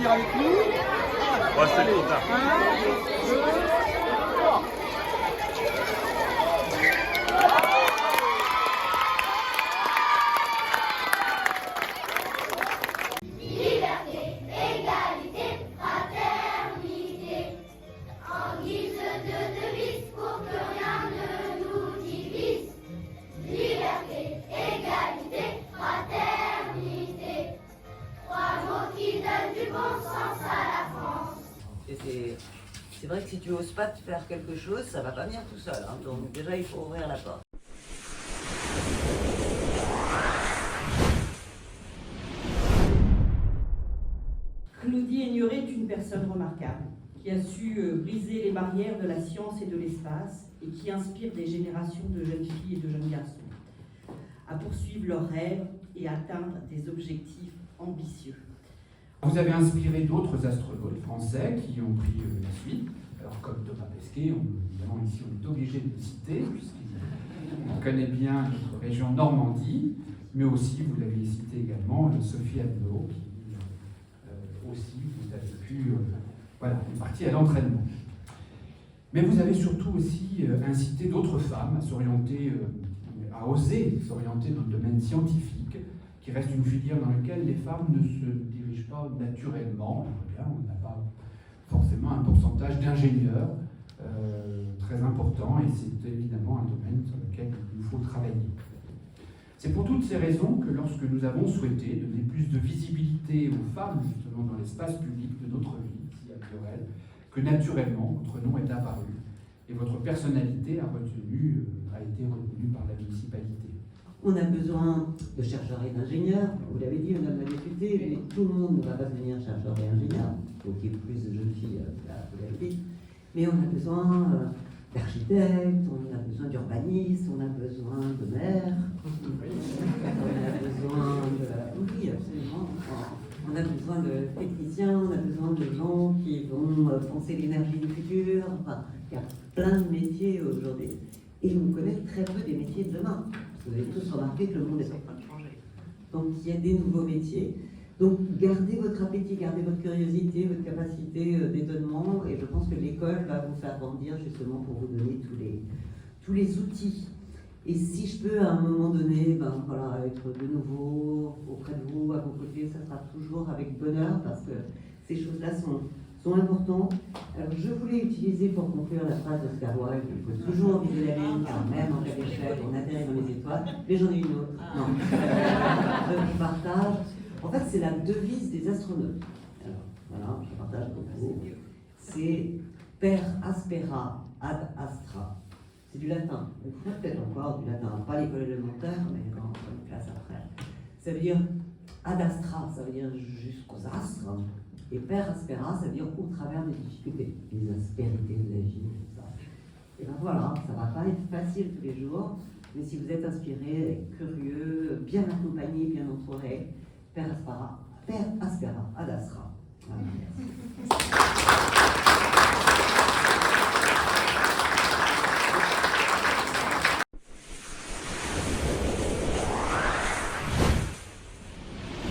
venir avec nous. Ouais, c'était trop tard. 1, 2, 3. Liberté, égalité, fraternité, en guise de devise pour que rien ne nous divise. Liberté, égalité, fraternité, trois mots qui donnent du bon sens à la France. Et c'est vrai que si tu n'oses pas te faire quelque chose, ça va pas venir tout seul. Hein. Donc déjà, il faut ouvrir la porte. Claudie Aigneret est une personne remarquable, qui a su briser les barrières de la science et de l'espace et qui inspire des générations de jeunes filles et de jeunes garçons à poursuivre leurs rêves et atteindre des objectifs ambitieux. Vous avez inspiré d'autres astronautes français qui ont pris la suite. Alors comme Thomas Pesquet, évidemment ici on est obligé de le citer, puisqu'il connaît bien notre région Normandie, mais aussi, vous l'avez cité également, Sophie Adno, qui aussi, vous avez pu, voilà, est partie à l'entraînement. Mais vous avez surtout aussi incité d'autres femmes à s'orienter, à oser s'orienter dans le domaine scientifique, qui reste une filière dans laquelle les femmes ne se dirigent pas naturellement. On n'a pas forcément un pourcentage d'ingénieurs très important, et c'est évidemment un domaine sur lequel il faut travailler. C'est pour toutes ces raisons que lorsque nous avons souhaité donner plus de visibilité aux femmes justement dans l'espace public de notre vie, ici à Biorel, que naturellement votre nom est apparu et votre personnalité a été retenue par la municipalité. On a besoin de chercheurs et d'ingénieurs. Vous l'avez dit, madame la députée, mais tout le monde ne va pas devenir chercheur et ingénieur. Il faut qu'il y ait plus de jeunes filles, vous l'avez dit. Mais on a besoin d'architectes, on a besoin d'urbanistes, on a besoin de maires, on a besoin de... Oui, absolument. On a besoin de techniciens, on a besoin de gens qui vont penser l'énergie du futur. Enfin, il y a plein de métiers aujourd'hui. Et on connaît très peu des métiers de demain. Vous avez tous remarqué que le monde est en train de changer. Donc il y a des nouveaux métiers. Donc gardez votre appétit, gardez votre curiosité, votre capacité d'étonnement, et je pense que l'école va vous faire grandir justement pour vous donner tous les outils. Et si je peux à un moment donné être de nouveau auprès de vous, à vos côtés, ça sera toujours avec bonheur, parce que ces choses-là sont importantes. Alors je voulais utiliser pour conclure la phrase d'Oscar Wilde: il faut toujours viser la ligne, car même en cas d'échec, on atterrit dans les étoiles. Mais j'en ai une autre. Non. Je partage. En fait, c'est la devise des astronautes. Alors, voilà, je partage avec vous. C'est per aspera ad astra. C'est du latin. Vous ferez peut-être encore du latin, pas l'école élémentaire, mais dans une classe après. Ça veut dire ad astra, ça veut dire jusqu'aux astres. Et per aspera, ça veut dire au travers des difficultés, des aspérités de la vie, tout ça. Et ben voilà, ça va pas être facile tous les jours, mais si vous êtes inspiré, curieux, bien accompagné, bien entouré, per aspera ad